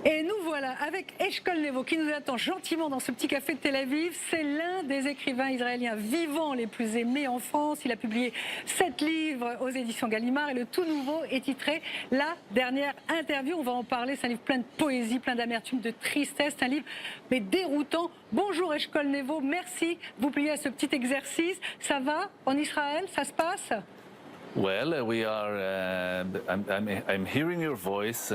Et nous voilà avec Eshkol Nevo qui nous attend gentiment dans ce petit café de Tel Aviv. C'est l'un des écrivains israéliens vivants les plus aimés en France. Il a publié 7 livres aux éditions Gallimard et le tout nouveau est titré La dernière interview. On va en parler, c'est un livre plein de poésie, plein d'amertume, de tristesse, c'est un livre mais déroutant. Bonjour Eshkol Nevo, merci de vous plier à ce petit exercice. Ça va en Israël, ça se passe? Well, we are. I'm hearing your voice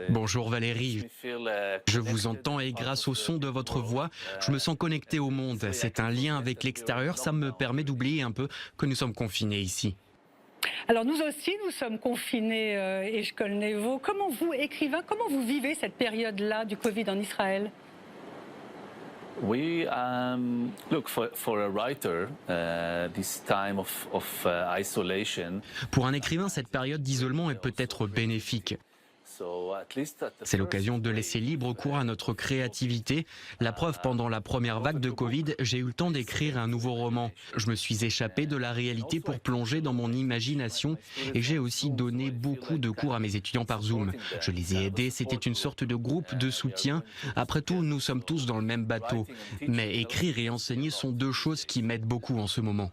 Bonjour Valérie, je vous entends et grâce au son de votre voix, je me sens connecté au monde. C'est un lien avec l'extérieur, ça me permet d'oublier un peu que nous sommes confinés ici. Alors nous aussi, nous sommes confinés, Eshkol Nevo. Comment vous, écrivain, comment vous vivez cette période-là du Covid en Israël? We look for a writer. This time of isolation. Pour un écrivain, cette période d'isolement est peut-être bénéfique. C'est l'occasion de laisser libre cours à notre créativité. La preuve, pendant la première vague de Covid, j'ai eu le temps d'écrire un nouveau roman. Je me suis échappé de la réalité pour plonger dans mon imagination et j'ai aussi donné beaucoup de cours à mes étudiants par Zoom. Je les ai aidés, c'était une sorte de groupe de soutien. Après tout, nous sommes tous dans le même bateau. Mais écrire et enseigner sont deux choses qui m'aident beaucoup en ce moment.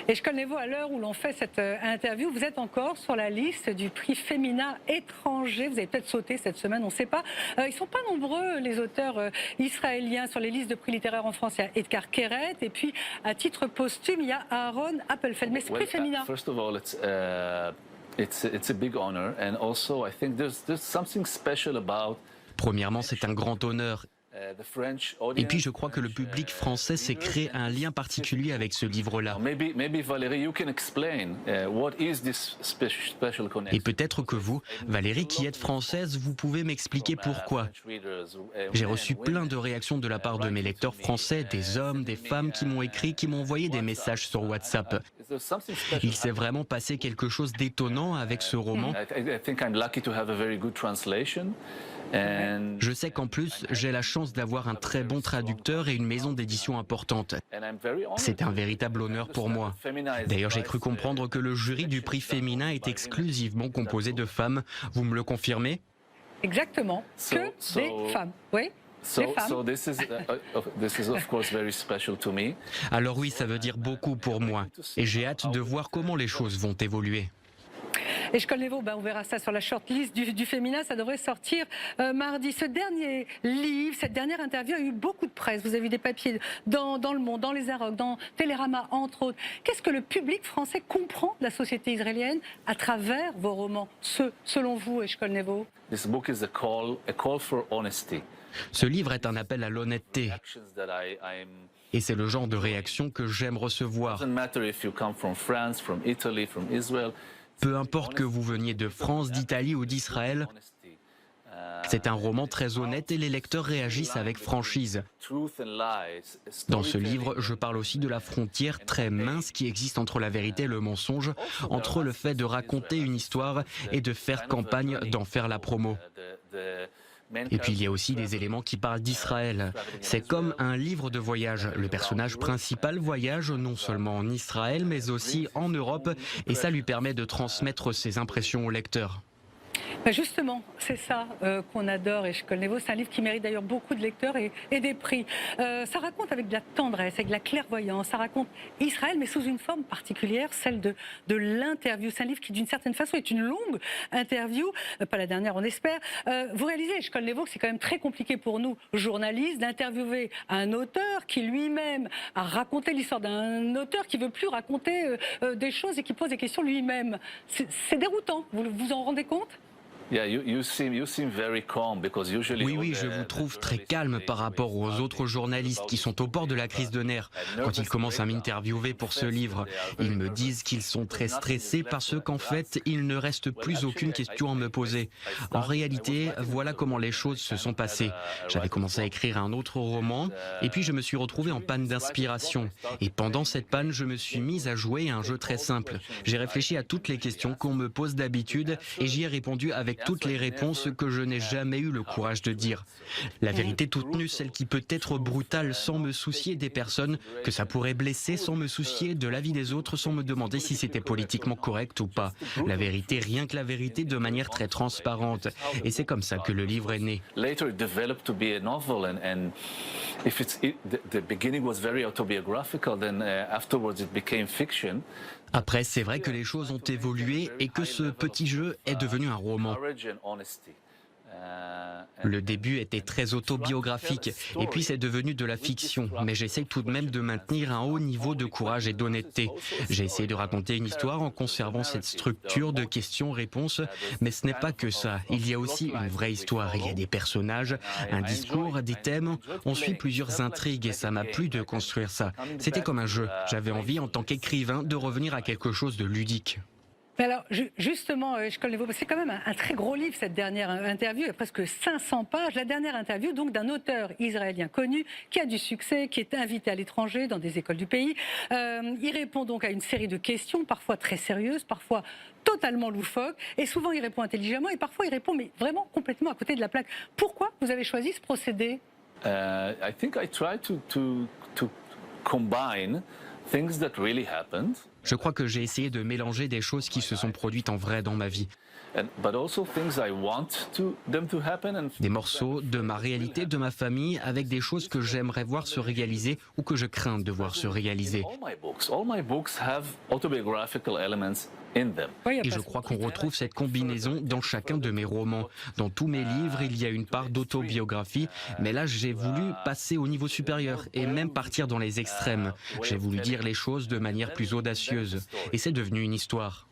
Eshkol Nevo, à l'heure où l'on fait cette interview, vous êtes encore sur la liste du prix Femina étranger. Vous avez peut-être sauté cette semaine, on ne sait pas. Ils ne sont pas nombreux, les auteurs israéliens, sur les listes de prix littéraires en France. Il y a Edgar Keret et puis, à titre posthume, il y a Aaron Appelfeld. Mais ce prix Femina... First of all, it's a big honor, and also I think there's something special about. Premièrement, c'est un grand honneur. Et puis je crois que le public français s'est créé un lien particulier avec ce livre-là. Et peut-être que vous, Valérie, qui êtes française, vous pouvez m'expliquer pourquoi. J'ai reçu plein de réactions de la part de mes lecteurs français, des hommes, des femmes qui m'ont écrit, qui m'ont envoyé des messages sur WhatsApp. Il s'est vraiment passé quelque chose d'étonnant avec ce roman. Je sais qu'en plus, j'ai la chance d'avoir un très bon traducteur et une maison d'édition importante. C'est un véritable honneur pour moi. D'ailleurs, j'ai cru comprendre que le jury du prix Femina est exclusivement composé de femmes. Vous me le confirmez? Exactement, que des femmes, oui. Alors oui, ça veut dire beaucoup pour moi. Et j'ai hâte de voir comment les choses vont évoluer. Eshkol Nevo, on verra ça sur la shortlist du Femina, ça devrait sortir mardi. Ce dernier livre, cette dernière interview a eu beaucoup de presse. Vous avez eu des papiers dans Le Monde, dans Les Arocs, dans Télérama, entre autres. Qu'est-ce que le public français comprend de la société israélienne à travers vos romans, selon vous, Eshkol Nevo? Ce livre est un appel à l'honnêteté. Et c'est le genre de réaction que j'aime recevoir. Peu importe que vous veniez de France, d'Italie ou d'Israël, c'est un roman très honnête et les lecteurs réagissent avec franchise. Dans ce livre, je parle aussi de la frontière très mince qui existe entre la vérité et le mensonge, entre le fait de raconter une histoire et de faire campagne, d'en faire la promo. Et puis il y a aussi des éléments qui parlent d'Israël. C'est comme un livre de voyage. Le personnage principal voyage non seulement en Israël, mais aussi en Europe, et ça lui permet de transmettre ses impressions au lecteur. Justement, c'est ça qu'on adore, Eshkol Nevo. C'est un livre qui mérite d'ailleurs beaucoup de lecteurs et des prix. Ça raconte avec de la tendresse, avec de la clairvoyance. Ça raconte Israël, mais sous une forme particulière, celle de l'interview. C'est un livre qui, d'une certaine façon, est une longue interview. Pas la dernière, on espère. Vous réalisez, Eshkol Nevo, que c'est quand même très compliqué pour nous, journalistes, d'interviewer un auteur qui lui-même a raconté l'histoire d'un auteur qui ne veut plus raconter des choses et qui pose des questions lui-même. C'est déroutant. Vous vous en rendez compte? Oui, je vous trouve très calme par rapport aux autres journalistes qui sont au bord de la crise de nerfs. Quand ils commencent à m'interviewer pour ce livre, ils me disent qu'ils sont très stressés parce qu'en fait, il ne reste plus aucune question à me poser. En réalité, voilà comment les choses se sont passées. J'avais commencé à écrire un autre roman et puis je me suis retrouvé en panne d'inspiration. Et pendant cette panne, je me suis mise à jouer à un jeu très simple. J'ai réfléchi à toutes les questions qu'on me pose d'habitude et j'y ai répondu avec avec toutes les réponses que je n'ai jamais eu le courage de dire. La vérité toute nue, celle qui peut être brutale sans me soucier des personnes que ça pourrait blesser, sans me soucier de l'avis des autres, sans me demander si c'était politiquement correct ou pas. La vérité, rien que la vérité, de manière très transparente. Et c'est comme ça que le livre est né. Later it developed to be a novel, and if the beginning was very autobiographical, then afterwards it became fiction. Après, c'est vrai que les choses ont évolué et que ce petit jeu est devenu un roman. Le début était très autobiographique et puis c'est devenu de la fiction, mais j'essaie tout de même de maintenir un haut niveau de courage et d'honnêteté. J'ai essayé de raconter une histoire en conservant cette structure de questions-réponses, mais ce n'est pas que ça. Il y a aussi une vraie histoire, il y a des personnages, un discours, des thèmes, on suit plusieurs intrigues et ça m'a plu de construire ça. C'était comme un jeu, j'avais envie en tant qu'écrivain de revenir à quelque chose de ludique. Mais alors, justement, c'est quand même un très gros livre, cette dernière interview, il y a presque 500 pages. La dernière interview, donc, d'un auteur israélien connu, qui a du succès, qui est invité à l'étranger, dans des écoles du pays. Il répond donc à une série de questions, parfois très sérieuses, parfois totalement loufoques, et souvent il répond intelligemment, et parfois il répond, mais vraiment complètement à côté de la plaque. Pourquoi vous avez choisi ce procédé? I think I try to combine things that really happened. Je crois que j'ai essayé de mélanger des choses qui se sont produites en vrai dans ma vie. Des morceaux de ma réalité, de ma famille, avec des choses que j'aimerais voir se réaliser ou que je crains de voir se réaliser. Et je crois qu'on retrouve cette combinaison dans chacun de mes romans. Dans tous mes livres, il y a une part d'autobiographie, mais là j'ai voulu passer au niveau supérieur et même partir dans les extrêmes. J'ai voulu dire les choses de manière plus audacieuse et c'est devenu une histoire.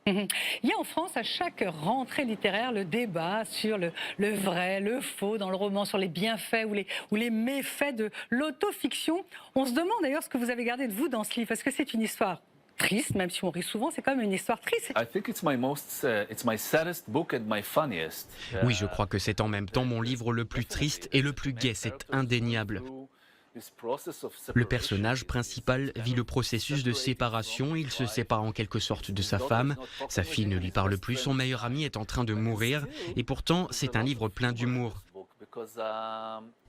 Il y a en France, à chaque rentrée littéraire, le débat sur le vrai, le faux dans le roman, sur les bienfaits ou les méfaits de l'autofiction. On se demande d'ailleurs ce que vous avez gardé de vous dans ce livre. Est-ce que c'est une histoire triste, même si on rit souvent, c'est quand même une histoire triste. Oui, je crois que c'est en même temps mon livre le plus triste et le plus gai, c'est indéniable. Le personnage principal vit le processus de séparation, il se sépare en quelque sorte de sa femme, sa fille ne lui parle plus, son meilleur ami est en train de mourir, et pourtant c'est un livre plein d'humour.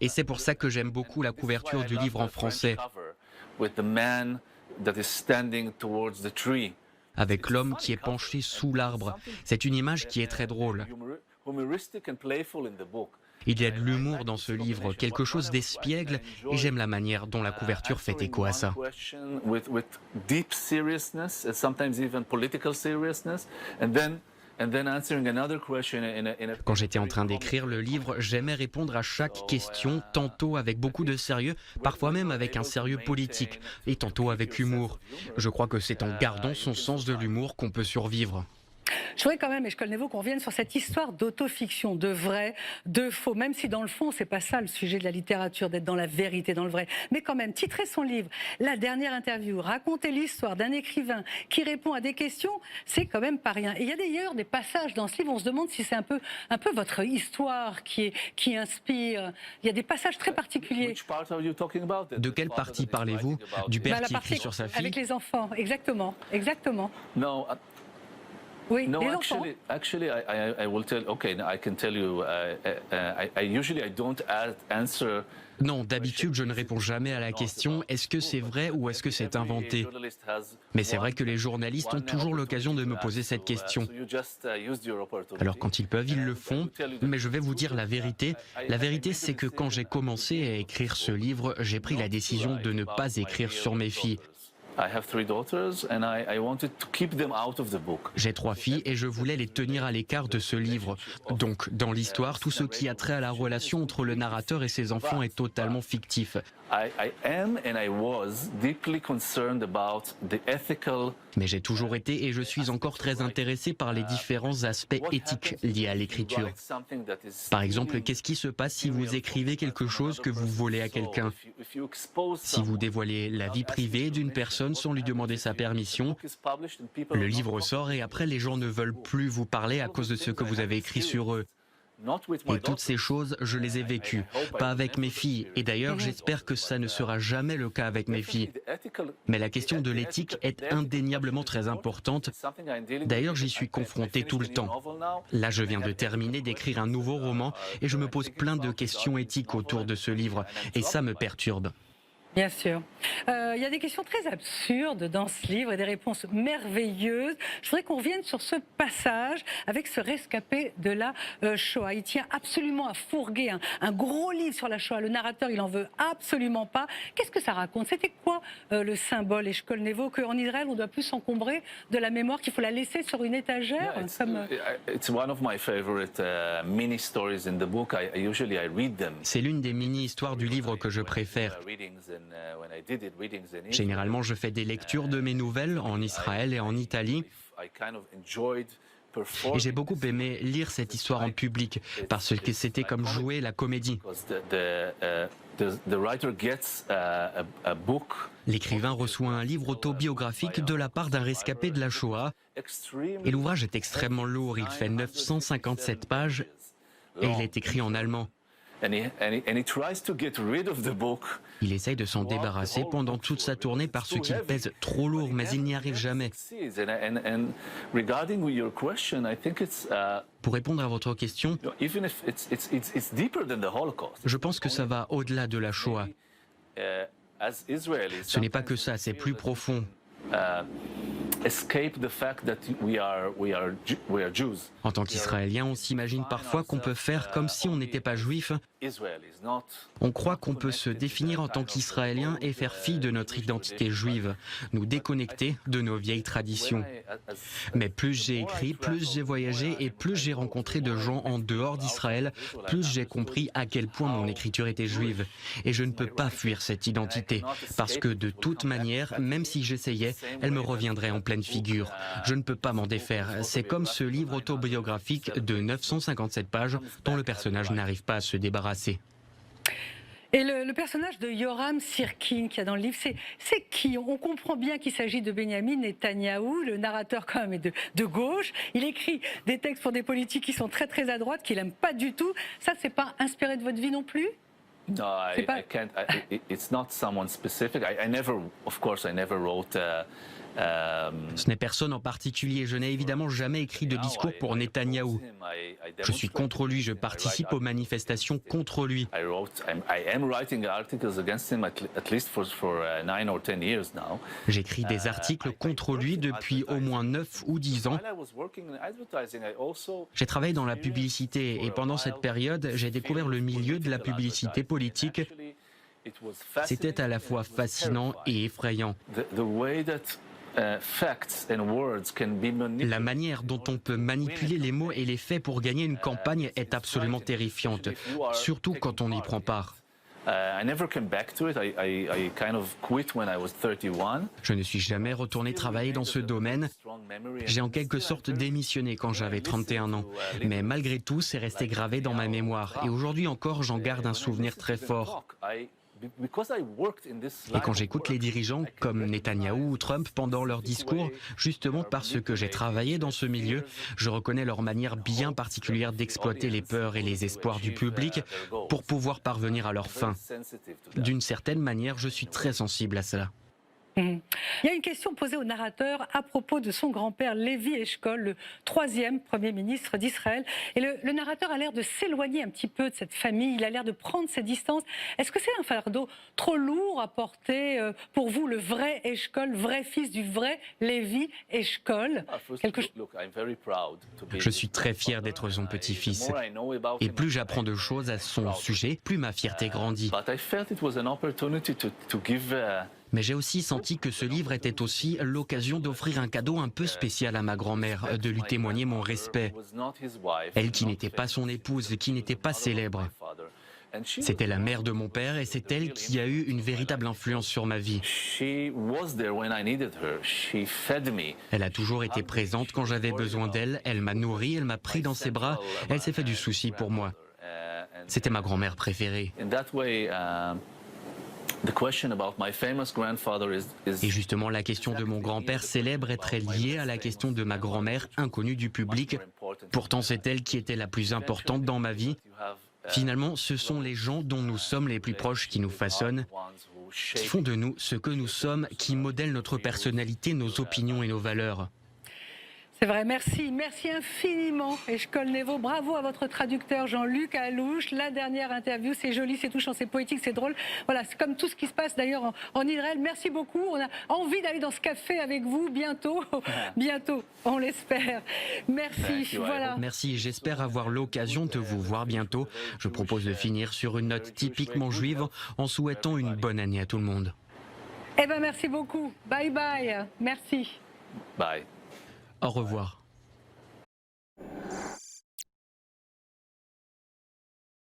Et c'est pour ça que j'aime beaucoup la couverture du livre en français, avec l'homme qui est penché sous l'arbre. C'est une image qui est très drôle. Il y a de l'humour dans ce livre, quelque chose d'espiègle, et j'aime la manière dont la couverture fait écho à ça. Quand j'étais en train d'écrire le livre, j'aimais répondre à chaque question, tantôt avec beaucoup de sérieux, parfois même avec un sérieux politique, et tantôt avec humour. Je crois que c'est en gardant son sens de l'humour qu'on peut survivre. Je voudrais quand même, Eshkol Nevo, qu'on revienne sur cette histoire d'autofiction, de vrai, de faux, même si dans le fond, c'est pas ça le sujet de la littérature, d'être dans la vérité, dans le vrai. Mais quand même, titrer son livre, la dernière interview, raconter l'histoire d'un écrivain qui répond à des questions, c'est quand même pas rien. Et il y a d'ailleurs des passages dans ce livre, on se demande si c'est un peu votre histoire qui inspire. Il y a des passages très particuliers. De quelle partie parlez-vous? Du père qui écrit sur sa fille? Avec les enfants, exactement, exactement. Non. Oui, no, les enfants. actually, I will tell. Okay, I can tell you. I don't answer. Non, d'habitude, je ne réponds jamais à la question « est-ce que c'est vrai ou est-ce que c'est inventé ?» Mais c'est vrai que les journalistes ont toujours l'occasion de me poser cette question. Alors quand ils peuvent, ils le font, mais je vais vous dire la vérité. La vérité, c'est que quand j'ai commencé à écrire ce livre, j'ai pris la décision de ne pas écrire sur mes filles. J'ai 3 filles et je voulais les tenir à l'écart de ce livre. Donc, dans l'histoire, tout ce qui a trait à la relation entre le narrateur et ses enfants est totalement fictif. Mais j'ai toujours été et je suis encore très intéressé par les différents aspects éthiques liés à l'écriture. Par exemple, qu'est-ce qui se passe si vous écrivez quelque chose que vous volez à quelqu'un? Si vous dévoilez la vie privée d'une personne sans lui demander sa permission, le livre sort et après les gens ne veulent plus vous parler à cause de ce que vous avez écrit sur eux. Et toutes ces choses, je les ai vécues, pas avec mes filles. Et d'ailleurs, j'espère que ça ne sera jamais le cas avec mes filles. Mais la question de l'éthique est indéniablement très importante. D'ailleurs, j'y suis confronté tout le temps. Là, je viens de terminer d'écrire un nouveau roman et je me pose plein de questions éthiques autour de ce livre. Et ça me perturbe. Bien sûr. Il y a des questions très absurdes dans ce livre et des réponses merveilleuses. Je voudrais qu'on revienne sur ce passage avec ce rescapé de la Shoah. Il tient absolument à fourguer un gros livre sur la Shoah. Le narrateur, il en veut absolument pas. Qu'est-ce que ça raconte? C'était quoi le symbole Eshkol Nevo, qu'en Israël, on doit plus s'encombrer de la mémoire, qu'il faut la laisser sur une étagère? It's one of my favorite mini stories in the book. I usually read them. C'est l'une des mini-histoires du livre que je préfère. Généralement, je fais des lectures de mes nouvelles en Israël et en Italie. Et j'ai beaucoup aimé lire cette histoire en public parce que c'était comme jouer la comédie. L'écrivain reçoit un livre autobiographique de la part d'un rescapé de la Shoah et l'ouvrage est extrêmement lourd. Il fait 957 pages et il est écrit en allemand. Il essaye de s'en débarrasser pendant toute sa tournée parce qu'il pèse trop lourd, mais il n'y arrive jamais. Pour répondre à votre question, je pense que ça va au-delà de la Shoah. Ce n'est pas que ça, c'est plus profond. En tant qu'Israélien, on s'imagine parfois qu'on peut faire comme si on n'était pas juif. On croit qu'on peut se définir en tant qu'Israélien et faire fi de notre identité juive, nous déconnecter de nos vieilles traditions. Mais plus j'ai écrit, plus j'ai voyagé et plus j'ai rencontré de gens en dehors d'Israël, plus j'ai compris à quel point mon écriture était juive. Et je ne peux pas fuir cette identité, parce que de toute manière, même si j'essayais, elle me reviendrait en pleine figure. Je ne peux pas m'en défaire. C'est comme ce livre autobiographique de 957 pages dont le personnage n'arrive pas à se débarrasser. Et le personnage de Yoram Sirkin qu'il y a dans le livre, c'est qui? On comprend bien qu'il s'agit de Benjamin Netanyahou, le narrateur quand même est de gauche. Il écrit des textes pour des politiques qui sont très très à droite, qu'il n'aime pas du tout. Ça, c'est pas inspiré de votre vie non plus? No, I can't. It's not someone specific. I never wrote. Ce n'est personne en particulier. Je n'ai évidemment jamais écrit de discours pour Netanyahou. Je suis contre lui, je participe aux manifestations contre lui. J'écris des articles contre lui depuis au moins 9 ou 10 ans. J'ai travaillé dans la publicité et pendant cette période, j'ai découvert le milieu de la publicité politique. C'était à la fois fascinant et effrayant. La manière dont on peut manipuler les mots et les faits pour gagner une campagne est absolument terrifiante, surtout quand on y prend part. Je ne suis jamais retourné travailler dans ce domaine. J'ai en quelque sorte démissionné quand j'avais 31 ans. Mais malgré tout, c'est resté gravé dans ma mémoire. Et aujourd'hui encore, j'en garde un souvenir très fort. Et quand j'écoute les dirigeants comme Netanyahou ou Trump pendant leurs discours, justement parce que j'ai travaillé dans ce milieu, je reconnais leur manière bien particulière d'exploiter les peurs et les espoirs du public pour pouvoir parvenir à leur fin. D'une certaine manière, je suis très sensible à cela. Il y a une question posée au narrateur à propos de son grand-père Lévi Eshkol, le 3e Premier ministre d'Israël. Et le narrateur a l'air de s'éloigner un petit peu de cette famille, il a l'air de prendre ses distances. Est-ce que c'est un fardeau trop lourd à porter pour vous, le vrai Eshkol, vrai fils du vrai Lévi Eshkol? Je suis très fier d'être son petit-fils. Et plus j'apprends de choses à son sujet, plus ma fierté grandit. Mais j'ai aussi senti que ce livre était aussi l'occasion d'offrir un cadeau un peu spécial à ma grand-mère, de lui témoigner mon respect. Elle qui n'était pas son épouse, qui n'était pas célèbre. C'était la mère de mon père et c'est elle qui a eu une véritable influence sur ma vie. Elle a toujours été présente quand j'avais besoin d'elle, elle m'a nourri, elle m'a pris dans ses bras, elle s'est fait du souci pour moi. C'était ma grand-mère préférée. The question about my famous grandfather is Et justement, la question de mon grand-père célèbre est très liée à la question de ma grand-mère, inconnue du public. Pourtant, c'est elle qui était la plus importante dans ma vie. Finalement, ce sont les gens dont nous sommes les plus proches qui nous façonnent, qui font de nous ce que nous sommes, qui modèlent notre personnalité, nos opinions et nos valeurs. C'est vrai, merci infiniment, Eshkol Nevo. Bravo à votre traducteur Jean-Luc Alouche. La dernière interview, c'est joli, c'est touchant, c'est poétique, c'est drôle. Voilà, c'est comme tout ce qui se passe d'ailleurs en Israël. Merci beaucoup. On a envie d'aller dans ce café avec vous bientôt, bientôt, on l'espère. Merci. Voilà. Merci, j'espère avoir l'occasion de vous voir bientôt. Je propose de finir sur une note typiquement juive en souhaitant une bonne année à tout le monde. Eh bien, merci beaucoup. Bye bye. Merci. Bye. Au revoir.